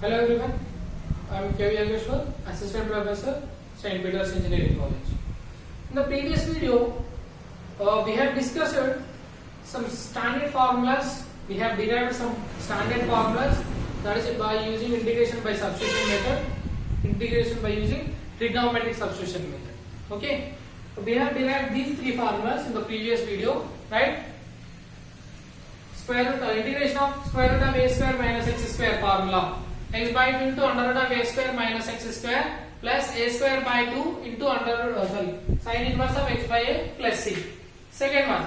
Hello everyone, I am K.V. Yogeshwar, Assistant Professor, St. Peter's Engineering College. In the previous video, we have discussed some standard formulas. We have derived some standard formulas, that is by using integration by substitution method, integration by using trigonometric substitution method. Okay, so we have derived these three formulas in the previous video, right? Integration of square root of a square minus x square formula. X by 2 into under root of a square minus x square plus a square by 2 into sin inverse of x by a plus c. Second one,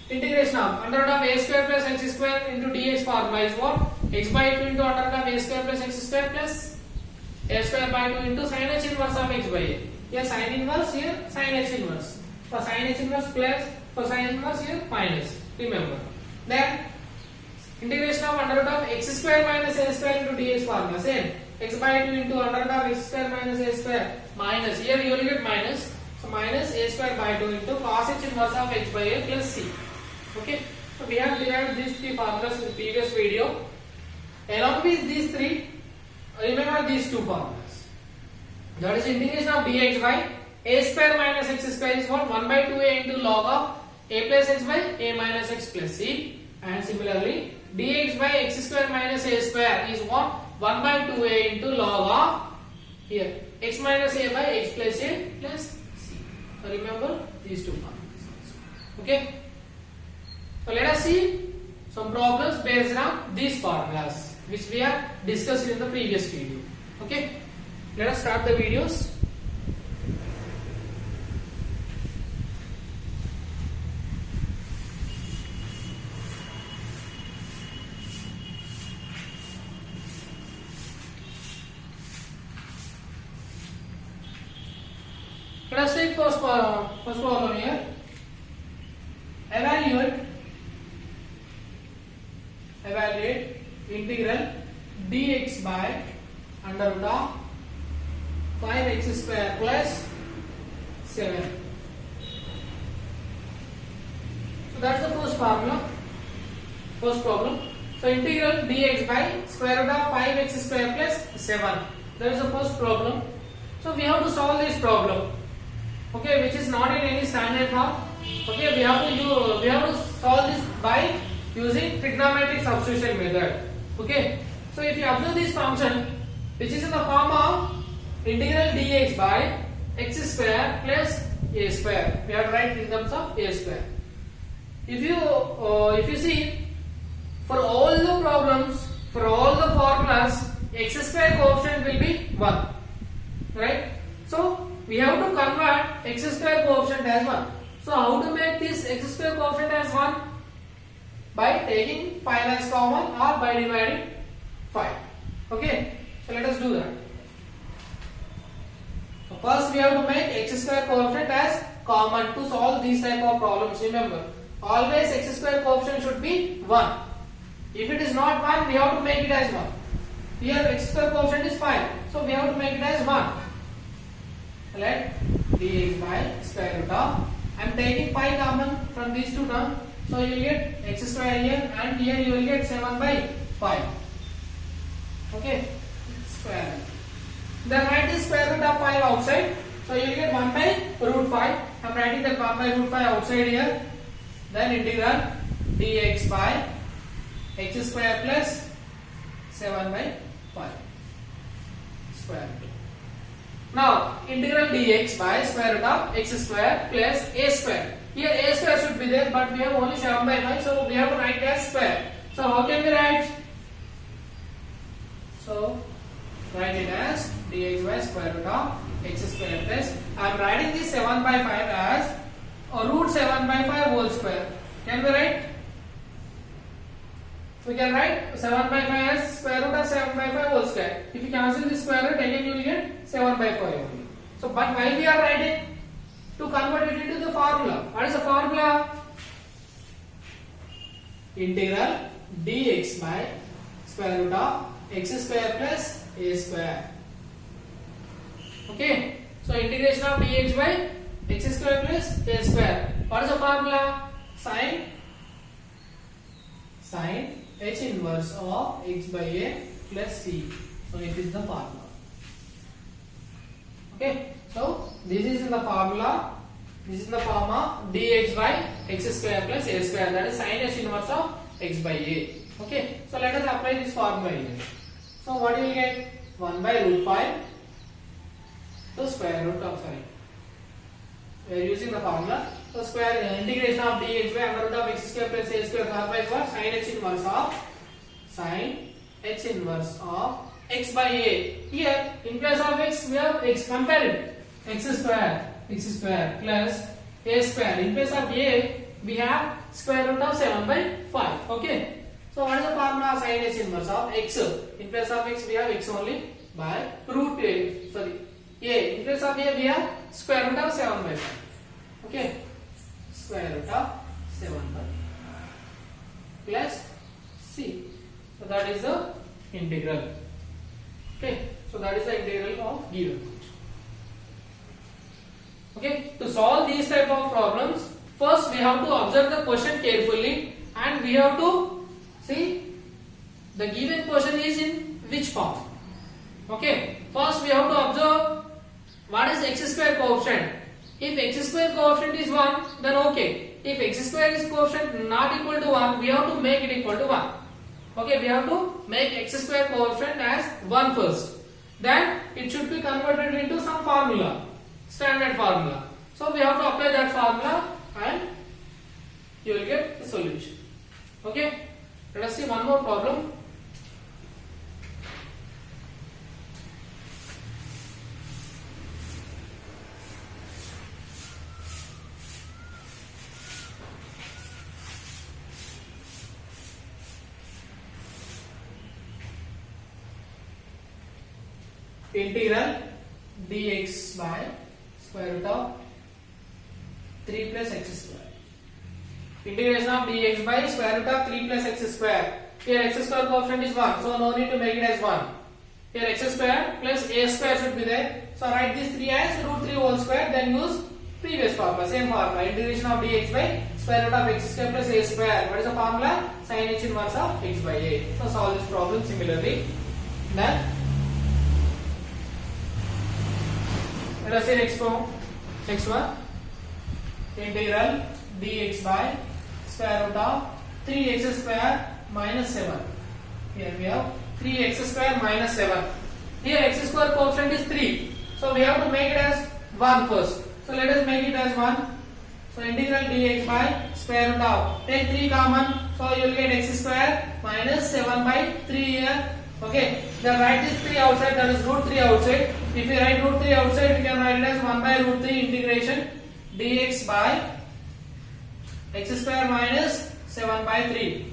integration of under root of a square plus x square into dx formula is what? X by 2 into under root of a square plus x square plus a square by 2 into sin h inverse of x by a. Here sin inverse, here sin h inverse. For sin h inverse plus, for sin inverse here minus. Remember. Then integration of under root of x square minus a square into dx formula. Same. X by 2 into under root of x square minus a square minus. Here you will get minus. So minus a square by 2 into cos h inverse of x by a plus c. Okay. So we have derived these three formulas in the previous video. Along with these three, remember these two formulas. That is integration of dx by a square minus x square is what? 1 by 2a into log of a plus x by a minus x plus c. And similarly, dx by x square minus a square is what? 1 by 2a into log of here x minus a by x plus a plus c. So remember these two formulas. Okay. So let us see some problems based on these formulas which we have discussed in the previous video. Okay. Let us start the videos. Let us take first problem here. Evaluate integral dx by under root of 5x square plus 7. So that's the first formula. First problem. So integral dx by square root of 5x square plus 7. That is the first problem. So we have to solve this problem. Okay, which is not in any standard form. Okay, we have to solve this by using trigonometric substitution method. Okay, so if you observe this function, which is in the form of integral dx by x square plus a square, we have to write in terms of a square. If you see, for all the problems, for all the formulas, x square coefficient will be 1, right? So we have to convert x square coefficient as 1. So how to make this x square coefficient as 1? By taking 5 as common or by dividing 5. Okay, so let us do that. So first we have to make x square coefficient as common to solve these type of problems. Remember, always x square coefficient should be 1. If it is not 1, we have to make it as 1. Here x square coefficient is 5, so we have to make it as 1. Let dx by square root of, I am taking 5 common from these two terms, so you will get x square here and here you will get 7 by 5. Okay, square. Then write the square root of 5 outside, so you will get 1 by root 5. I am writing that 1 by root 5 outside here. Then integral dx by x square plus 7 by 5 square root. Now integral dx by square root of x square plus a square. Here a square should be there, but we have only 7 by 5, so we have to write as square. So how can we write? So write it as dx by square root of x square plus, I am writing this 7 by 5 as root 7 by 5 whole square. Can we write? We can write 7 by 5 as square root of 7 by 5 whole square. If you cancel this square root, again you will get 7 by 5 only. So, but why we are writing? To convert it into the formula. What is the formula? Integral dx by square root of x square plus a square. Okay. So, integration of dx by x square plus a square. What is the formula? Sin h inverse of x by a plus c. So it is the formula. Okay. So this is in the formula. This is the form of dx by x square plus a square. That is sin h inverse of x by a. Okay. So let us apply this formula here. So what you will get? 1 by root 5 to square root of, sorry, we are using the formula. So square integration of dx by under root of x square plus a square implies what? Sin h inverse of x by a. Here in place of x we have x, compare it, x square plus a square. In place of a we have square root of 7 by 5. Okay. So what is the formula? Sin h inverse of x. In place of x we have x only by root a. Sorry, a. In place of a we have square root of 7 by 5. Okay. Square root of 7 by 5 plus c. So that is the integral. Okay. So that is the integral of given. Okay. To solve these type of problems, first we have to observe the question carefully and we have to see the given question is in which form. Okay. First we have to observe what is x square coefficient. If x square coefficient is 1, then okay. If x square is coefficient not equal to 1, we have to make it equal to 1. Okay, we have to make x square coefficient as 1 first. Then it should be converted into some formula, standard formula. So we have to apply that formula and you will get the solution. Okay, let us see one more problem. Integral dx by square root of 3 plus x square. Integration of dx by square root of 3 plus x square. Here x square coefficient is 1, so no need to make it as 1. Here x square plus a square should be there. So write this 3 as root 3 whole square, then use previous formula, same formula. Integration of dx by square root of x square plus a square. What is the formula? Sin h inverse of x by a. So solve this problem similarly. Then let us see next one. Integral dx by square root of 3x square minus 7. Here we have 3x square minus 7. Here x square coefficient is 3. So we have to make it as 1 first. So let us make it as 1. So integral dx by square root of, take 3 common. So you will get x square minus 7 by 3 here. Okay, then write this 3 outside, that is root 3 outside. If we write root 3 outside, we can write it as 1 by root 3 integration dx by x square minus 7 by 3.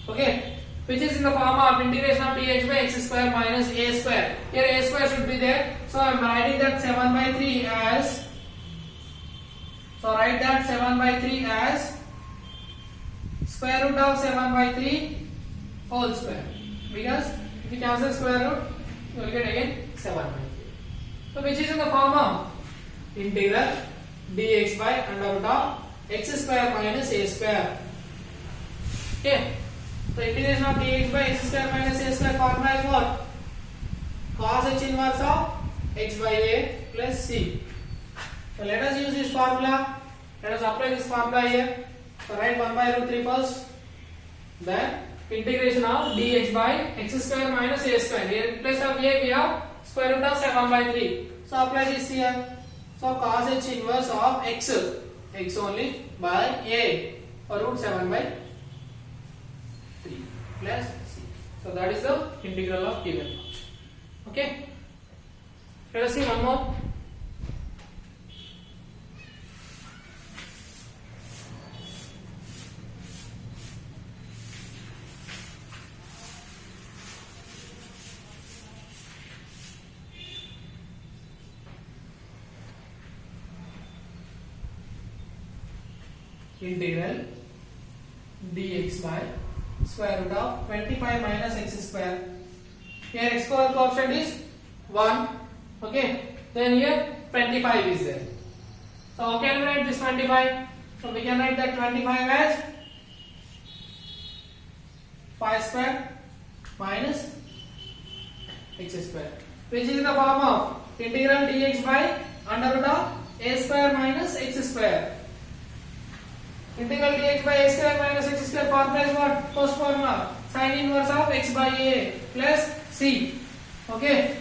Okay, which is in the form of integration of dx by x square minus a square. Here a square should be there. So I am writing that 7 by 3 as, so write that 7 by 3 as square root of 7 by 3 whole square. Because if you cancel square root, you will get again 7 by 3. So which is in the form of integral dx by under root of x square minus a square. Okay. So integration of dx by x square minus a square formula is what? Cos h inverse of x by a plus c. So let us use this formula. Let us apply this formula here. So write 1 by root 3 first. Then integration of dx by x square minus a square. Here in place of a we have square root of 7 by 3. So apply this here. So cos h inverse of x only by a or root 7 by 3 plus c. So that is the integral of given function. Okay. Let us see one more. Integral dx by square root of 25 minus x square. Here x square coefficient is 1. Okay. Then here 25 is there. So how can we write this 25? So we can write that 25 as 5 square minus x square, which is in the form of integral dx by under root of a square minus x square. Integral dx by a square minus x square formula is what? First formula, sin inverse of x by a plus c. Okay.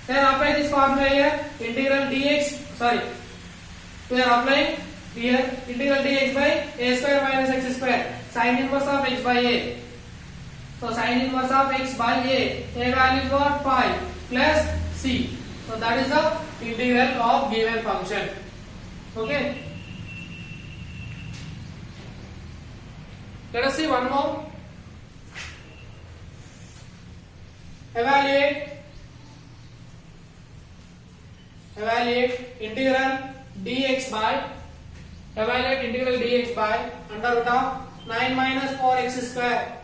Then apply this formula here. Integral dx, sorry, we are applying here integral dx by a square minus x square, sin inverse of x by a. So sin inverse of x by a value is what? 5 plus c. So that is the integral of given function. Okay. Let us see one more. Evaluate integral dx by under root of 9 minus 4x square.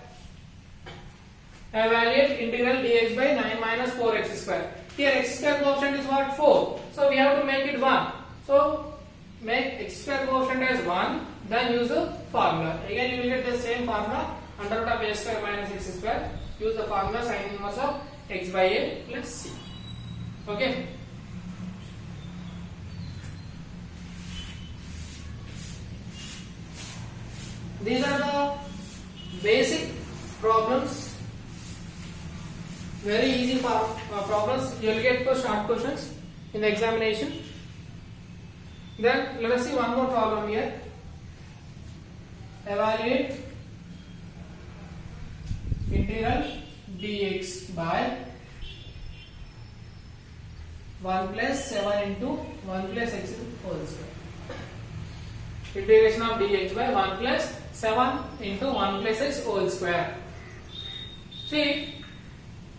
Evaluate integral dx by 9 minus 4x square. Here x square coefficient is what? 4. So we have to make it 1. So make x square coefficient as 1. Then use the formula. Again you will get the same formula, under root of a square minus x square. Use the formula sin inverse of x by a plus c. Okay. These are the basic problems. Very easy problems. You will get for short questions in the examination. Then let us see one more problem here. Evaluate integral dx by 1 plus 7 into 1 plus x whole square. Integration of dx by 1 plus 7 into 1 plus x whole square. See,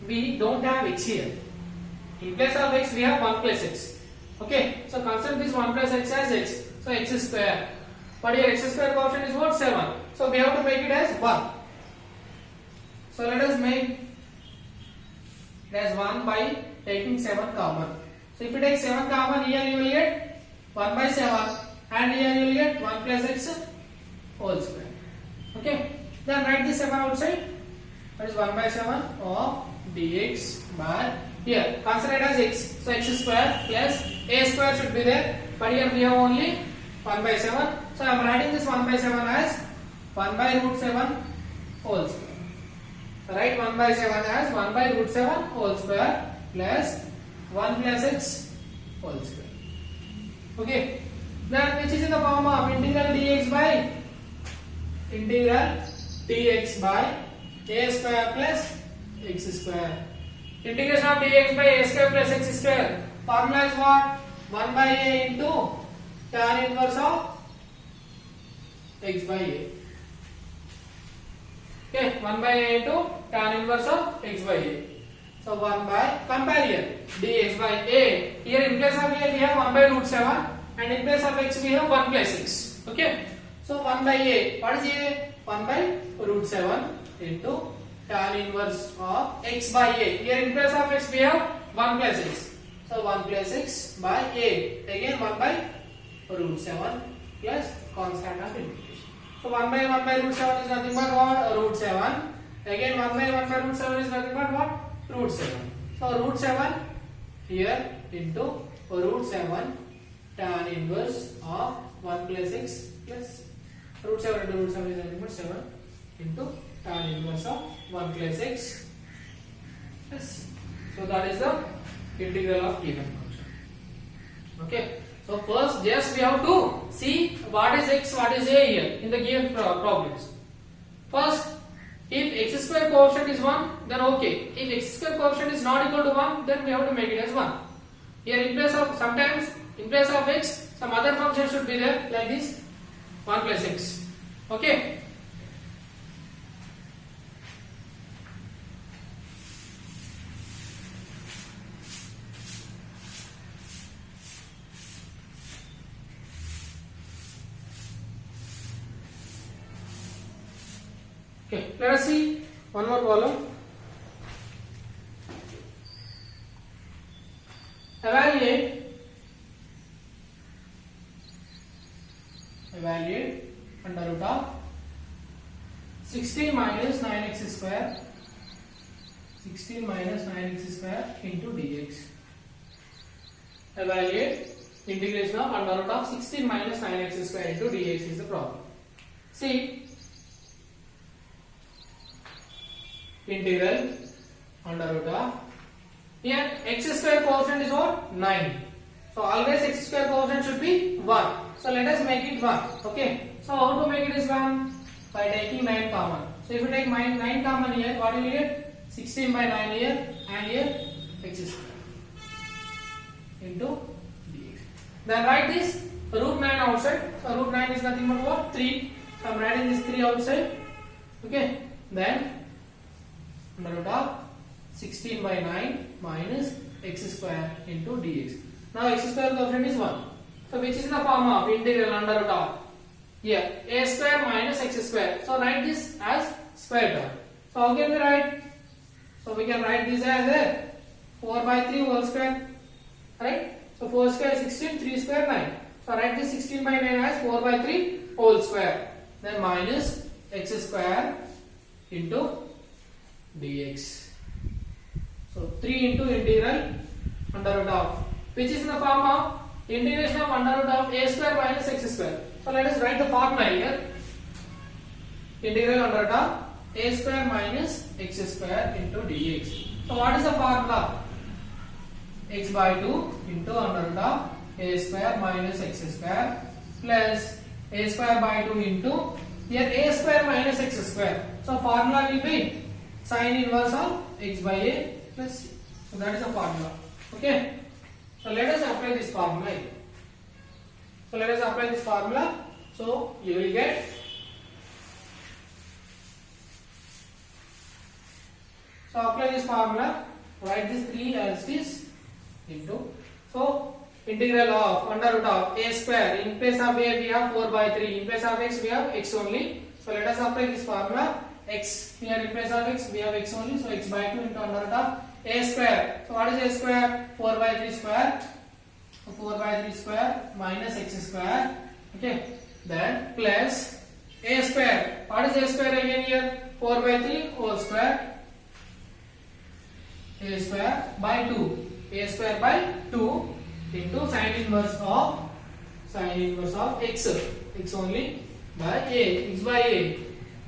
we don't have x here. In place of x we have 1 plus x. Okay, so consider this 1 plus x as x. So x square. But here x square coefficient is what? 7. So we have to make it as 1. So let us make it as 1 by taking 7 common. So if you take 7 common, here you will get 1 by 7 and here you will get 1 plus x whole square. Okay, then write this 7 outside. That is 1 by 7 of dx by, here consider it as x. So x square plus a square should be there. But here we have only 1 by 7. So I am writing this 1 by 7 as 1 by root 7 whole square. So write 1 by 7 as 1 by root 7 whole square plus 1 plus x whole square. Okay. Then which is in the form of integral dx by a square plus x square. Integration of dx by a square plus x square. Formula is what? 1 by a into tan inverse of x by a. Okay, 1 by a into tan inverse of x by a. So 1 by, compare here, dx by a. Here in place of a we have 1 by root 7 and in place of x we have 1 plus x. Okay, so 1 by a, what is a? 1 by root 7 into tan inverse of x by a. Here in place of x we have 1 plus x. So 1 plus x by a. Again 1 by root 7 plus constant of integration. So 1 by root 7 is nothing but what? Root 7. Again 1 by root 7 is nothing but what? Root 7. So root 7 here into root 7 tan inverse of 1 plus x plus root 7 into root 7 is nothing but 7 into tan inverse of 1 plus x plus c. So that is the integral of given function. Okay. So first just we have to see what is x, what is a here in the given problems. First, if x square coefficient is 1, then okay. If x square coefficient is not equal to 1, then we have to make it as 1. Here in place of, sometimes in place of x, some other function should be there like this 1 plus x. Okay. Okay, let us see one more problem. Evaluate under root of 16 minus 9x square 16 minus 9x square into dx. Evaluate integration of under root of 16 minus 9x square into dx is the problem. See, integral under root of, here x square coefficient is what? 9. So always x square coefficient should be 1. So let us make it 1. Okay. So how to make it is 1? By taking 9 common. So if you take 9 common here, what will you get? 16 by 9 here and here x square into dx. Then write this root 9 outside. So root 9 is nothing but what? 3. So I am writing this 3 outside. Okay. Then under root of 16 by 9 minus x square into dx. Now x square coefficient is 1. So which is in the form of integral under root of, here a square minus x square. So write this as square term. So how can we write? So we can write this as a 4 by 3 whole square. Right? So 4 square 16, 3 square 9. So write this 16 by 9 as 4 by 3 whole square. Then minus x square into dx. So 3 into integral under root of, which is in the form of integration of under root of a square minus x square. So let us write the formula here. Integral under root of a square minus x square into dx. So what is the formula? X by 2 into under root of a square minus x square plus a square by 2 into, here a square minus x square. So formula will be sin inverse of x by a plus c. So that is the formula. Okay. So let us apply this formula. So let us apply this formula. So you will get, so apply this formula. Write this 3 as this into, so integral of under root of a square, in place of a we have 4 by 3, in place of x we have x only. So let us apply this formula. X, here in place of x we have x only, so x by 2 into under root of a square. So what is a square? 4 by 3 square. So 4 by 3 square minus x square. Okay. Then plus a square. What is a square again here? 4 by 3 whole square. A square by 2. A square by 2 into sin inverse of x. X only by a. X by a.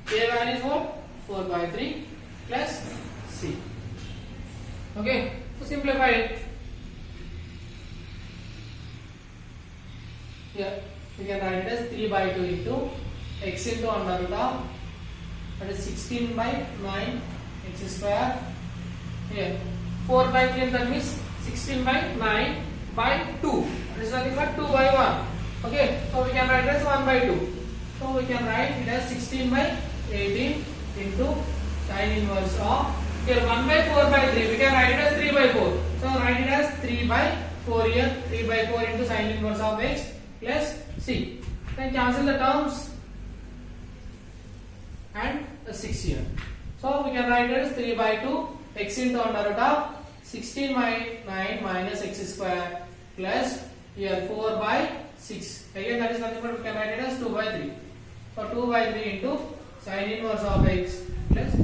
A value is what? 4 by 3 plus c. Okay, to simplify it, here we can write it as 3 by 2 into x into under root of, that is 16 by 9 x square. Here 4 by 3 that means 16 by 9 by 2. That is nothing but 2 by 1. Okay, so we can write it as 1 by 2. So we can write it as 16 by 18 into sin inverse of, here 1 by 4 by 3, we can write it as 3 by 4. So write it as 3 by 4 here, 3 by 4 into sin inverse of x plus c. Then cancel the terms and 6 here. So we can write it as 3 by 2 x into under root of 16 by 9 minus x square plus here 4 by 6. Again that is nothing but we can write it as 2 by 3. So 2 by 3 into sin inverse of x plus.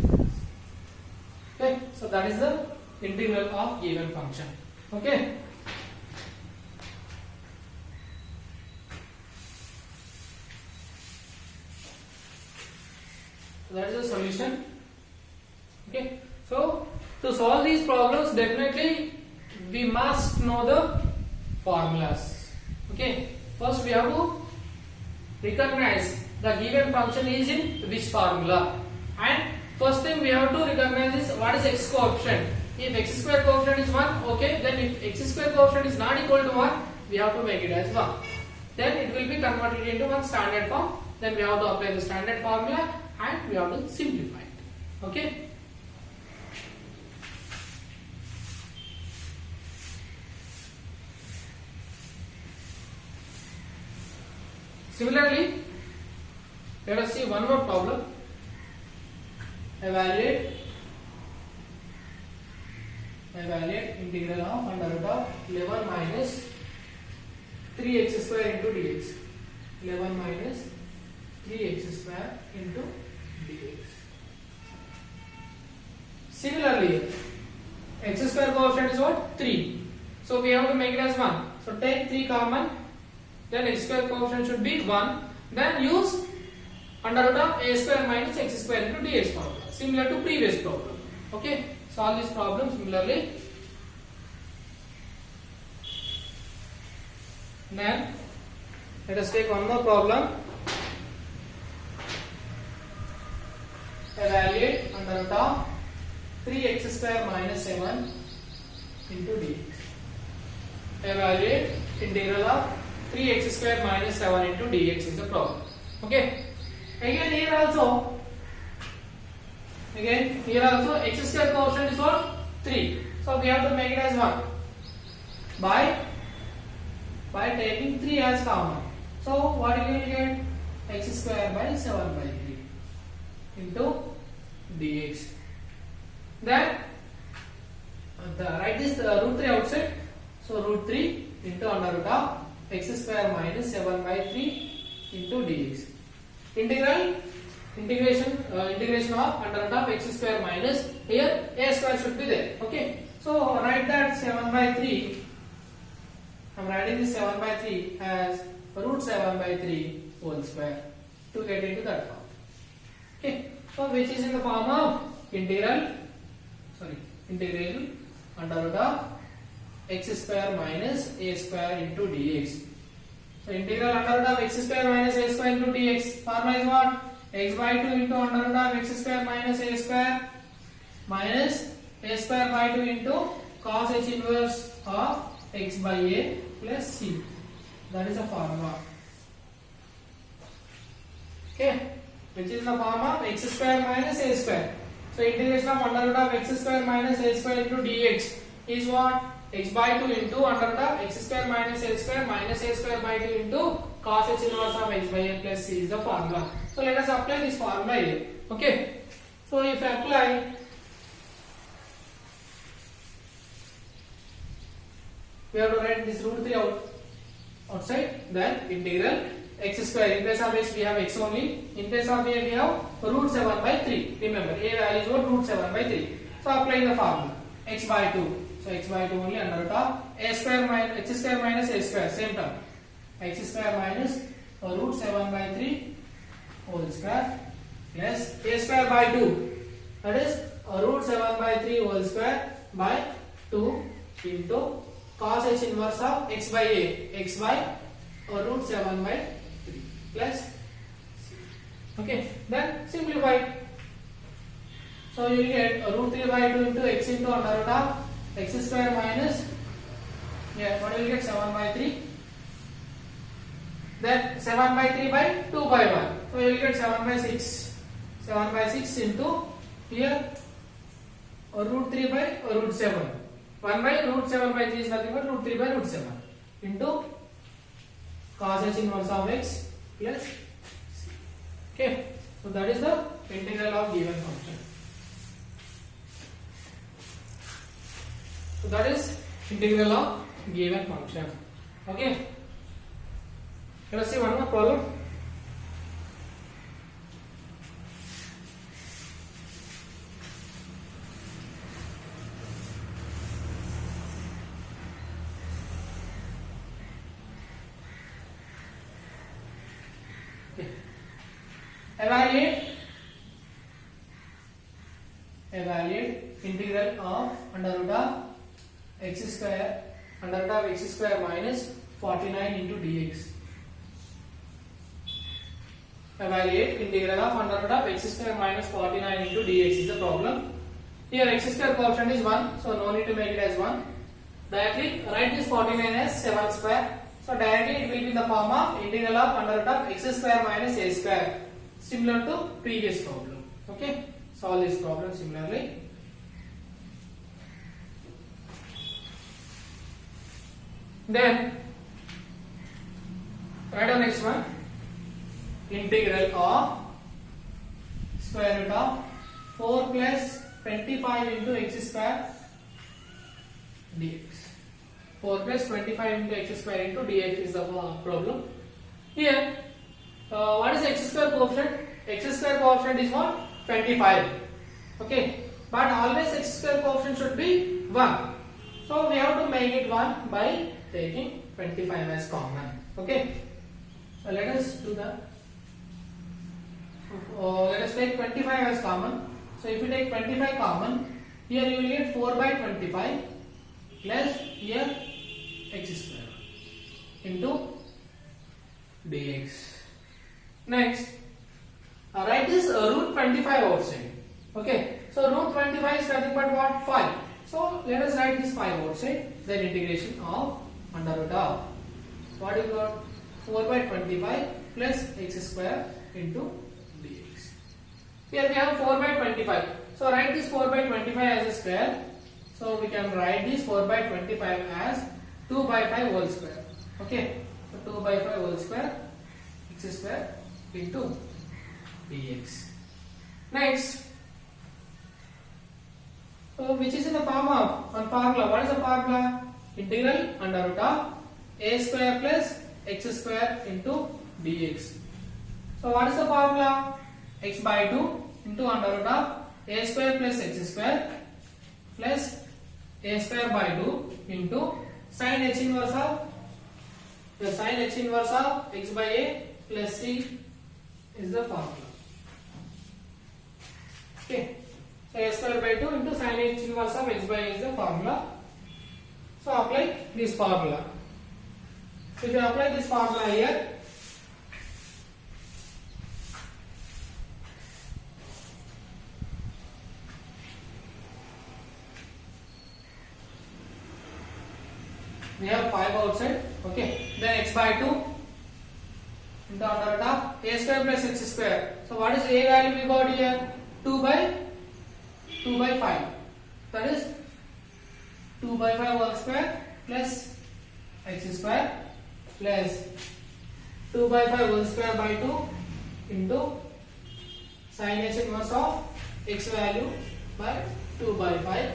Okay, so that is the integral of given function. Okay. So that is the solution. Okay. So to solve these problems, definitely we must know the formulas. Okay. First we have to recognize the given function is in which formula, and first thing we have to recognize is what is x coefficient. If x square coefficient is 1, okay, then if x square coefficient is not equal to 1, we have to make it as 1. Then it will be converted into one standard form. Then we have to apply the standard formula and we have to simplify it. Okay. Similarly, let us see one more problem. Evaluate integral of under root of 11 minus 3x square into dx. 11 minus 3x square into dx. Similarly, x square coefficient is what? 3. So we have to make it as 1. So take 3 common, then x square coefficient should be 1. Then use under root of a square minus x square into dx formula, similar to previous problem. Okay, solve this problem similarly. Then let us take one more problem. Evaluate under root of 3x square minus 7 into dx. Evaluate integral of 3x square minus 7 into dx is the problem. Okay. Again here also x square coefficient is what? 3. So we have to make it as 1 by taking 3 as common. So what you will get? X square by 7 by 3 into dx. Then write this root 3 outside. So root 3 into under root of x square minus 7 by 3 into dx. Integration of under root of x square minus, here a square should be there. Okay. So write that 7 by 3. I am writing this 7 by 3 as root 7 by 3 whole square to get into that form. Okay. So which is in the form of integral under root of x square minus a square into dx. So integral under root of x square minus a square into dx formula is what? X by 2 into under root of x square minus a square by 2 into cos h inverse of x by a plus c. That is the formula. Okay, which is the form of x square minus a square. So integration of under root of x square minus a square into dx is what? X by 2 into under root of x square minus a square by 2 into cos h inverse of x by a plus c is the formula. So let us apply this formula here. Okay. So if I apply, we have to write this root 3 outside. Then integral x square. In place of x we have x only. In place of a we have root 7 by 3. Remember, a value is what? Root 7 by 3. So applying the formula x by 2. So x by 2 only under root of a square minus x square minus a square, same term. X square minus root 7 by 3 whole square plus a square by 2. That is root 7 by 3 whole square by 2 into cos h inverse of x by a. X by root 7 by 3 plus c. Okay. Then simplify. So you will get root 3 by 2 into x into under root of x square minus, what will you get? 7 by 3. Then 7 by 3 by 2 by 1. So you will get 7 by 6. 7 by 6 into here root 3 by root 7. 1 by root 7 by 3 is nothing but root 3 by root 7 into cos h inverse of x plus c. Okay. So that is the integral of given function. So that is integral of given function. Okay. Let us see one more problem. Okay. Evaluate integral of under root of x square minus 49 into dx. Evaluate integral of under root of x square minus 49 into dx is the problem. Here x square coefficient is 1, so no need to make it as 1. Directly write this 49 as 7 square. So directly it will be in the form of integral of under root of x square minus a square, similar to previous problem. Okay, solve this problem similarly. Then write down next one. Integral of square root of 4 plus 25 into x square dx. 4 plus 25 into x square into dx is the problem. Here, what is x square coefficient? X square coefficient is what? 25. Okay. but always x square coefficient should be 1. So we have to make it 1 by taking 25 as common. Okay. So let us do that. Let us take 25 as common. So if you take 25 common, here you will get 4 by 25 plus here x square into dx. Next, write this root 25 outside. Okay, so root 25 is nothing but what? 5. So let us write this 5 outside. Then integration of under root of what you got? 4 by 25 plus x square into dx. Here we have 4 by 25. So write this 4 by 25 as a square. So we can write this 4 by 25 as 2 by 5 whole square. Okay, so 2 by 5 whole square x square into dx. Next, so which is in the form of one formula. What is the formula? Integral under root of a square plus x square into dx. So what is the formula? X by 2 into under root of a square plus x square plus a square by 2 into sin h inverse of the sin h inverse of x by a plus c is the formula. Okay, so a square by 2 into sin h inverse of x by a is the formula. So apply this formula. So if you apply this formula here, we have 5 outside. Okay, then x by 2 into under root of a square plus x square. So what is a value we got here? 2 by 5. That is 2 by 5 whole square plus x square plus 2 by 5 whole square by 2 into sin h inverse of x value by 2 by 5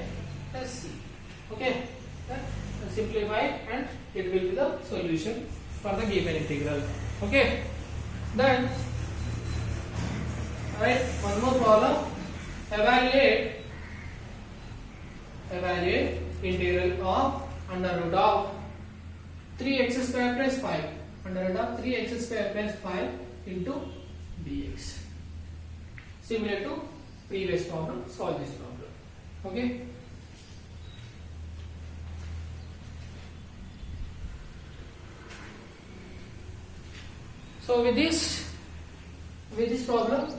plus c. Okay, then simplify and it will be the solution for the given integral. Okay, then write one more problem. Evaluate integral of under root of 3x square plus 5 under root of 3x square plus 5 into dx. Similar to previous problem, solve this problem. Okay. So with this problem,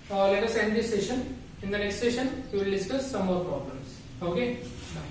let us end this session. In the next session, we will discuss some more problems. Okay. Bye.